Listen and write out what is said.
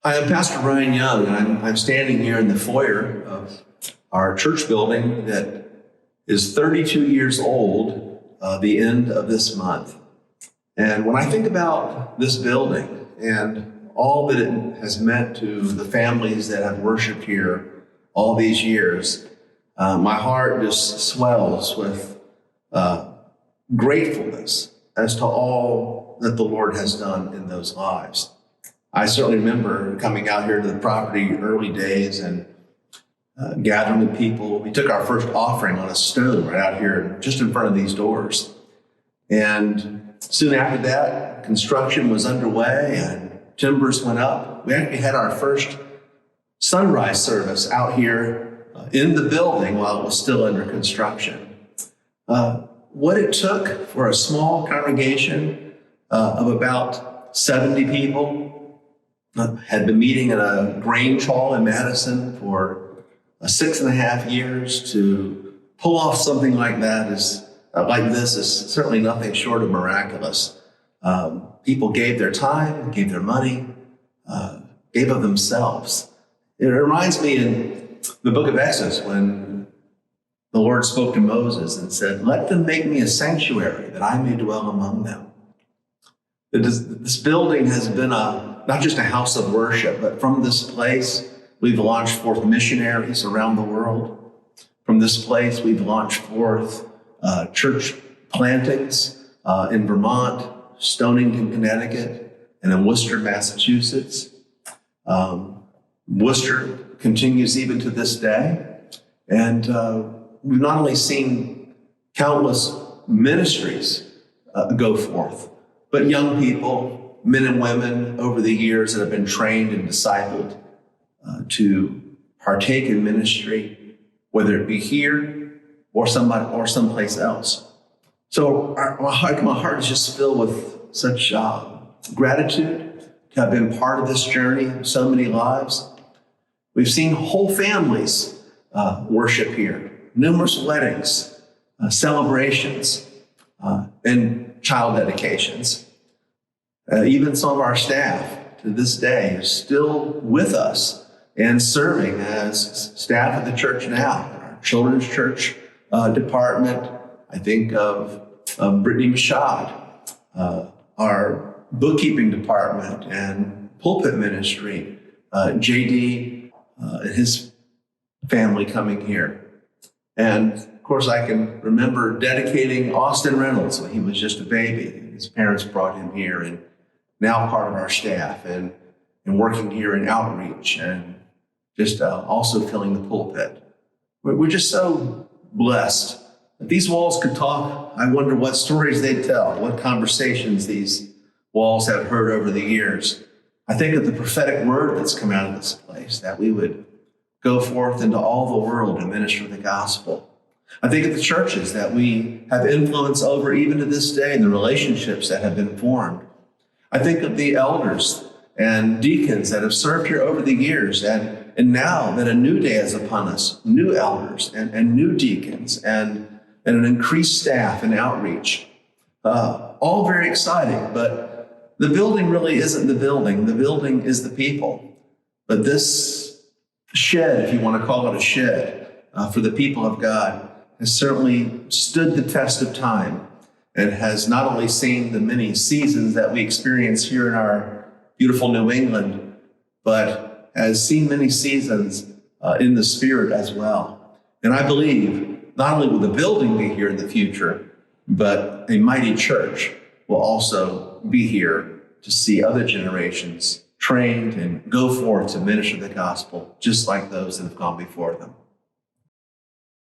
I am Pastor Brian Young, and I'm standing here in the foyer of our church building that is 32 years old, the end of this month. And when I think about this building and all that it has meant to the families that have worshiped here all these years, my heart just swells with gratefulness as to all that the Lord has done in those lives. I certainly remember coming out here to the property early days and gathering with people. We took our first offering on a stone right out here, just in front of these doors. And soon after that, construction was underway and timbers went up. We actually had our first sunrise service out here in the building while it was still under construction. What it took for a small congregation of about 70 people had been meeting in a Grange Hall in Madison for 6.5 years to pull off something like that like this is certainly nothing short of miraculous. People gave their time, gave their money, gave of themselves. It reminds me in the book of Exodus when the Lord spoke to Moses and said, "Let them make me a sanctuary that I may dwell among them." This building has been not just a house of worship, but from this place, we've launched forth missionaries around the world. From this place, we've launched forth church plantings in Vermont, Stonington, Connecticut, and in Worcester, Massachusetts. Worcester continues even to this day. And we've not only seen countless ministries go forth, but young people, men and women over the years that have been trained and discipled to partake in ministry, whether it be here or someplace else. So my heart is just filled with such gratitude to have been part of this journey in so many lives. We've seen whole families worship here, numerous weddings, celebrations, and child dedications. Even some of our staff to this day is still with us and serving as staff at the church now. Our children's church department, I think of Brittany Mashad, our bookkeeping department and pulpit ministry, JD and his family coming here. And of course, I can remember dedicating Austin Reynolds when he was just a baby. His parents brought him here and now part of our staff and working here in outreach and just also filling the pulpit. We're just so blessed. If these walls could talk, I wonder what stories they'd tell, what conversations these walls have heard over the years. I think of the prophetic word that's come out of this place, that we would go forth into all the world and minister the gospel. I think of the churches that we have influence over even to this day and the relationships that have been formed. I think of the elders and deacons that have served here over the years, and now that a new day is upon us, new elders and new deacons and an increased staff and outreach. All very exciting, but the building really isn't the building. The building is the people. But this shed, if you want to call it a shed, for the people of God has certainly stood the test of time and has not only seen the many seasons that we experience here in our beautiful New England, but has seen many seasons in the spirit as well. And I believe not only will the building be here in the future, but a mighty church will also be here to see other generations trained and go forth to minister the gospel, just like those that have gone before them.